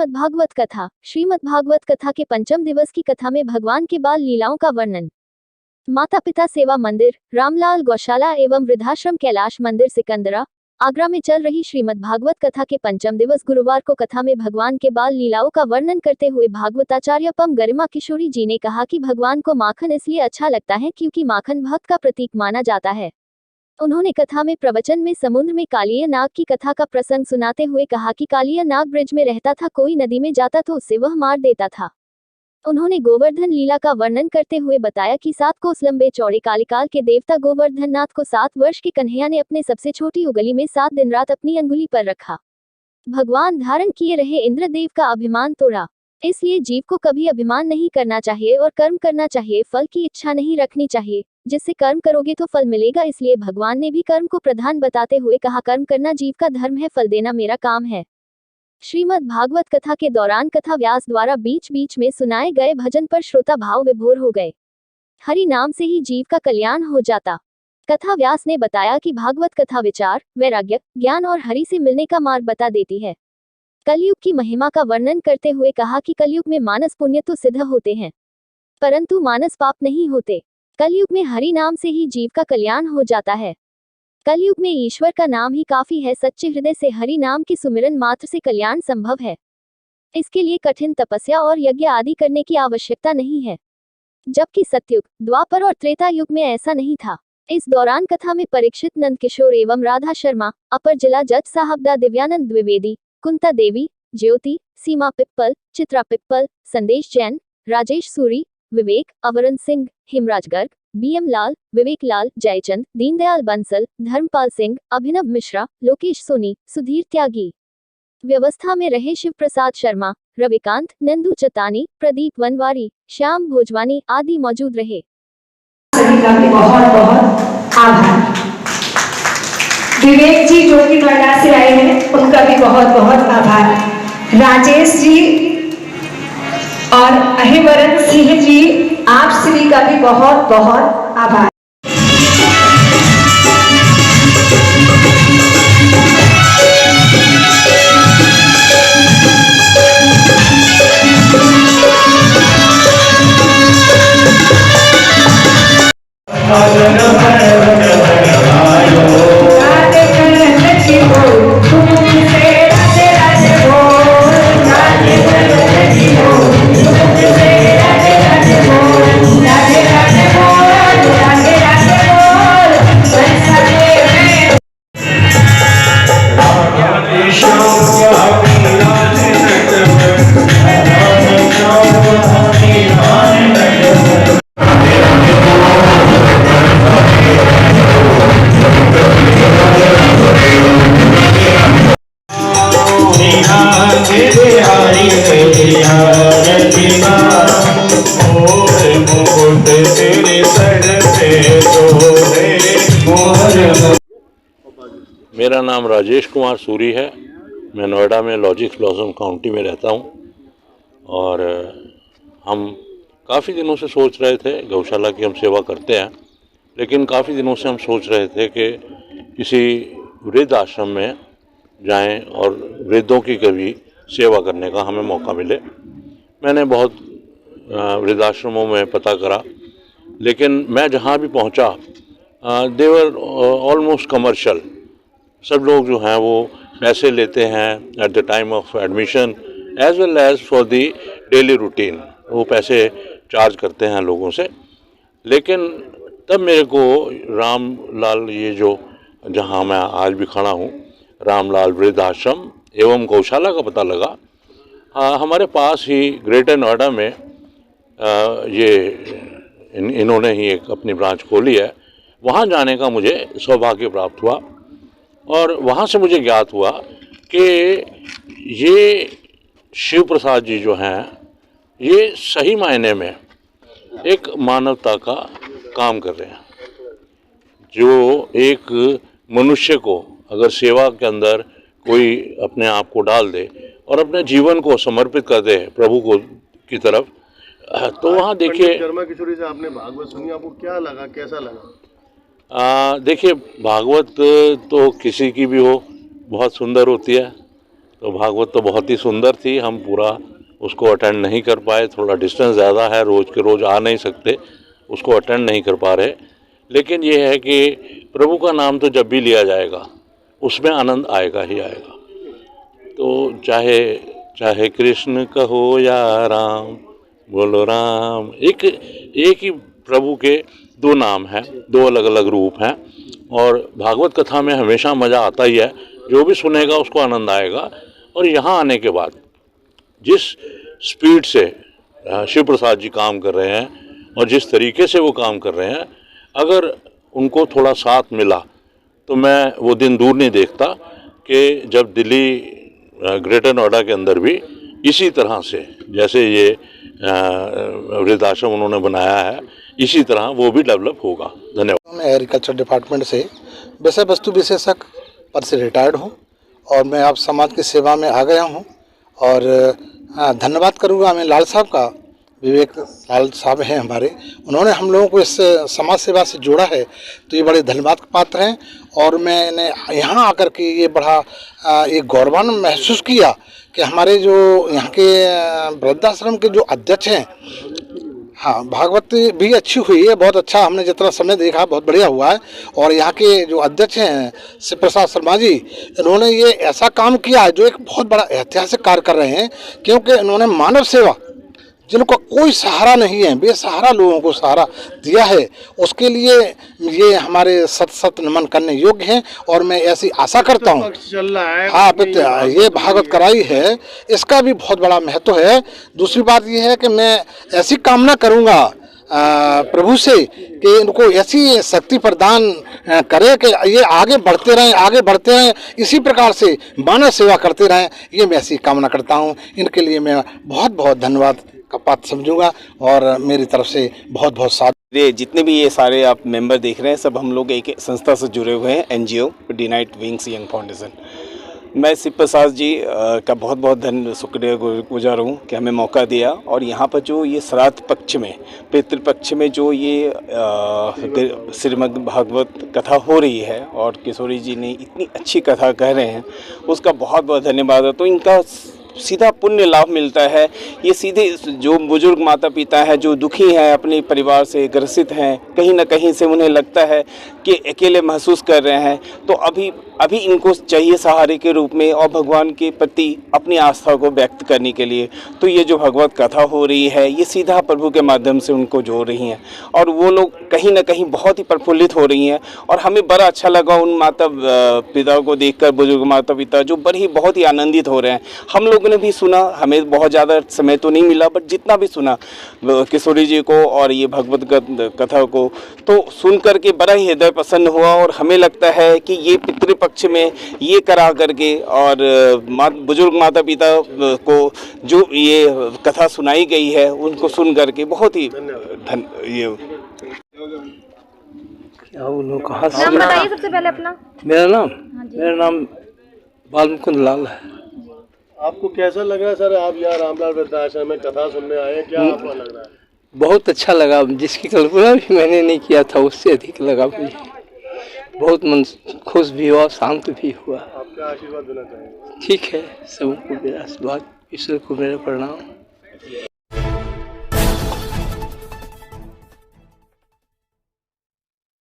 श्रीमद्भागवत कथा। श्रीमद्भागवत कथा के पंचम दिवस की कथा में भगवान के बाल लीलाओं का वर्णन। माता पिता सेवा मंदिर, रामलाल गौशाला एवं वृद्धाश्रम कैलाश मंदिर सिकंदरा, आगरा में चल रही श्रीमद्भागवत कथा के पंचम दिवस गुरुवार को कथा में भगवान के बाल लीलाओं का वर्णन करते हुए भागवताचार्य पम गरिमा किशोरी जी ने कहा कि भगवान को माखन इसलिए अच्छा लगता है क्योंकि माखन भक्त का प्रतीक माना जाता है। उन्होंने कथा में प्रवचन में समुद्र में कालिया नाग की कथा का प्रसंग सुनाते हुए कहा कि कालिया नाग ब्रिज में रहता था, कोई नदी में जाता तो उसे वह मार देता था। उन्होंने गोवर्धन लीला का वर्णन करते हुए बताया कि 7 कोस लंबे चौड़े कालिकाल के देवता गोवर्धन नाथ को 7 वर्ष के कन्हैया ने अपने सबसे छोटी उंगली में 7 दिन रात अपनी अंगुली पर रखा। भगवान धारण किए रहे इंद्रदेव का अभिमान तोड़ा। इसलिए जीव को कभी अभिमान नहीं करना चाहिए और कर्म करना चाहिए, फल की इच्छा नहीं रखनी चाहिए। जिससे कर्म करोगे तो फल मिलेगा। इसलिए भगवान ने भी कर्म को प्रधान बताते हुए कहा, कर्म करना जीव का धर्म है, फल देना मेरा काम है। श्रीमद् भागवत कथा के दौरान कथा व्यास द्वारा बीच बीच में सुनाए गए भजन पर श्रोता भाव विभोर हो गए। हरि नाम से ही जीव का कल्याण हो जाता। कथा व्यास ने बताया कि भागवत कथा विचार, वैराग्य, ज्ञान और हरि से मिलने का मार्ग बता देती है। कलयुग की महिमा का वर्णन करते हुए कहा कि कलयुग में मानस पुण्य तो सिद्ध होते हैं, परंतु मानस पाप नहीं होते। कलयुग में हरि नाम से ही जीव का कल्याण हो जाता है। कलयुग में ईश्वर का नाम ही काफी है। सच्चे हृदय से हरि नाम के सुमिरन मात्र से कल्याण संभव है। इसके लिए कठिन तपस्या और यज्ञ आदि करने की आवश्यकता नहीं है, जबकि सतयुग, द्वापर और त्रेता युग में ऐसा नहीं था। इस दौरान कथा में परीक्षित नंद किशोर एवं राधा शर्मा, अपर जिला जज साहबदा दिव्यानंद द्विवेदी, कुंता देवी, ज्योति, सीमा पिप्पल, चित्रा पिप्पल, संदेश जैन, राजेश सूरी, विवेक, अवरण सिंह, हिमराज गर्ग, BM लाल, विवेक लाल, जयचंद, दीनदयाल बंसल, धर्मपाल सिंह, अभिनव मिश्रा, लोकेश सोनी, सुधीर त्यागी। व्यवस्था में रहे शिव प्रसाद शर्मा, रविकांत, नंदू चतानी, प्रदीप वनवारी, श्याम भोजवानी आदि मौजूद रहे। सभी का भी बहुत बहुत आभार। विवेक जी जो कि नोएडा से आए हैं, उनका भी बहुत बहुत आभार। राजेश जी और अहिवरन सिंह जी, आप सभी का भी बहुत बहुत आभार। मेरा नाम राजेश कुमार सूरी है। मैं नोएडा में लॉजिक्स ब्लॉसम काउंटी में रहता हूँ और हम काफ़ी दिनों से सोच रहे थे, गौशाला की हम सेवा करते हैं, लेकिन काफ़ी दिनों से हम सोच रहे थे कि किसी वृद्ध आश्रम में जाएं और वृद्धों की कभी सेवा करने का हमें मौका मिले। मैंने बहुत वृद्धाश्रमों में पता करा, लेकिन मैं जहाँ भी पहुँचा देवर ऑलमोस्ट कमर्शियल। सब लोग जो हैं वो पैसे लेते हैं at the time of admission as well as for the daily routine. वो पैसे चार्ज करते हैं लोगों से। लेकिन तब मेरे को रामलाल, ये जो जहाँ मैं आज भी खड़ा हूँ, रामलाल वृद्धाश्रम एवं गौशाला का पता लगा। हमारे पास ही ग्रेटर नोएडा में इन्होंने ही एक अपनी ब्रांच खोली है। वहाँ जाने का मुझे सौभाग्य प्राप्त हुआ और वहाँ से मुझे ज्ञात हुआ कि ये शिव प्रसाद जी जो हैं, ये सही मायने में एक मानवता का काम कर रहे हैं। जो एक मनुष्य को अगर सेवा के अंदर कोई अपने आप को डाल दे और अपने जीवन को समर्पित कर दे प्रभु को की तरफ, तो वहाँ देखिए। गरिमा किशोरी से आपने भागवत सुनी, आपको क्या लगा, कैसा लगा? देखिए, भागवत तो किसी की भी हो बहुत सुंदर होती है, तो भागवत तो बहुत ही सुंदर थी, हम पूरा उसको अटेंड नहीं कर पाए, थोड़ा डिस्टेंस ज़्यादा है, रोज़ के रोज़ आ नहीं सकते, उसको अटेंड नहीं कर पा रहे। लेकिन ये है कि प्रभु का नाम तो जब भी लिया जाएगा उसमें आनंद आएगा ही आएगा। तो चाहे कृष्ण कहो या राम, बोलो राम, एक ही प्रभु के दो नाम हैं, दो अलग अलग रूप हैं। और भागवत कथा में हमेशा मज़ा आता ही है, जो भी सुनेगा उसको आनंद आएगा। और यहाँ आने के बाद जिस स्पीड से शिव प्रसाद जी काम कर रहे हैं और जिस तरीके से वो काम कर रहे हैं, अगर उनको थोड़ा साथ मिला तो मैं वो दिन दूर नहीं देखता कि जब दिल्ली ग्रेटर नोएडा के अंदर भी इसी तरह से, जैसे ये वृद्धाश्रम उन्होंने बनाया है, इसी तरह वो भी डेवलप होगा। धन्यवाद। मैं एग्रीकल्चर डिपार्टमेंट से विषय वस्तु विशेषज्ञ पद से रिटायर्ड हूँ और मैं आप समाज की सेवा में आ गया हूँ। और धन्यवाद करूँगा मैं लाल साहब का, विवेक लाल साहब हैं हमारे, उन्होंने हम लोगों को इस समाज सेवा से जोड़ा है, तो ये बड़े धन्यवाद के पात्र हैं। और मैंने यहाँ आकर के ये बड़ा एक गौरवान्वित महसूस किया कि हमारे जो यहाँ के वृद्धाश्रम के जो अध्यक्ष हैं, हाँ, भागवत भी अच्छी हुई है, बहुत अच्छा, हमने जितना समय देखा बहुत बढ़िया हुआ है। और यहाँ के जो अध्यक्ष हैं शिव प्रसाद शर्मा जी, इन्होंने ये ऐसा काम किया है जो एक बहुत बड़ा ऐतिहासिक कार्य कर रहे हैं, क्योंकि इन्होंने मानव सेवा, जिनको कोई सहारा नहीं है, बेसहारा लोगों को सहारा दिया है, उसके लिए ये हमारे सत नमन करने योग्य हैं। और मैं ऐसी आशा करता हूँ, चल रहा है, हाँ, ये भागवत कराई है, इसका भी बहुत बड़ा महत्व है। दूसरी बात ये है कि मैं ऐसी कामना करूँगा प्रभु से कि इनको ऐसी शक्ति प्रदान करे कि ये आगे बढ़ते रहें, इसी प्रकार से मानव सेवा करते रहें, ये मैं ऐसी कामना करता हूँ। इनके लिए मैं बहुत बहुत धन्यवाद का पात्र समझूंगा और मेरी तरफ से बहुत बहुत साथ। ये जितने भी ये सारे आप मेंबर देख रहे हैं, सब हम लोग एक संस्था से जुड़े हुए हैं, NGO deny it wings young foundation. मैं शिव प्रसाद जी का बहुत बहुत शुक्रगुजार हूँ कि हमें मौका दिया। और यहाँ पर जो ये श्राद्ध पक्ष में, पितृपक्ष में जो ये श्रीमद् भागवत कथा हो रही है और किशोरी जी ने इतनी अच्छी कथा कह रहे हैं, उसका बहुत बहुत धन्यवाद है। तो इनका सीधा पुण्य लाभ मिलता है। ये सीधे जो बुजुर्ग माता पिता हैं, जो दुखी हैं, अपने परिवार से ग्रसित हैं, कहीं ना कहीं से उन्हें लगता है कि अकेले महसूस कर रहे हैं, तो अभी इनको चाहिए सहारे के रूप में और भगवान के प्रति अपनी आस्था को व्यक्त करने के लिए। तो ये जो भगवत कथा हो रही है, ये सीधा प्रभु के माध्यम से उनको जोड़ रही हैं और वो लोग कहीं ना कहीं बहुत ही प्रफुल्लित हो रही हैं। और हमें बड़ा अच्छा लगा उन माता पिता को देखकर, बुजुर्ग माता पिता जो बहुत ही आनंदित हो रहे हैं। हम लोगों ने भी सुना, हमें बहुत ज़्यादा समय तो नहीं मिला, बट जितना भी सुना किशोरी जी को और ये भगवत कथा को, तो सुन करके बड़ा ही हृदय प्रसन्न हुआ। और हमें लगता है कि ये पितृपक्ष में ये करा करके और बुजुर्ग माता पिता को जो ये कथा सुनाई गई है, उनको सुन करके बहुत ही ये क्या बोलूं, कहाँ से नाम बताइए सबसे पहले अपना। मेरा नाम बालमुकुंद लाल है। आपको कैसा लग रहा है सर, आप यहाँ रामलाल वृद्धाश्रम में कथा सुनने आए हैं, क्या आपको लग रहा है? बहुत अच्छा लगा, जिसकी कल्पना भी मैंने नहीं किया था उससे अधिक लगा मुझे। बहुत मन खुश भी हुआ, शांत भी हुआ। आपका आशीर्वाद देना चाहेंगे? ठीक है, सबको मेरा आशीर्वाद, ईश्वर को मेरा प्रणाम।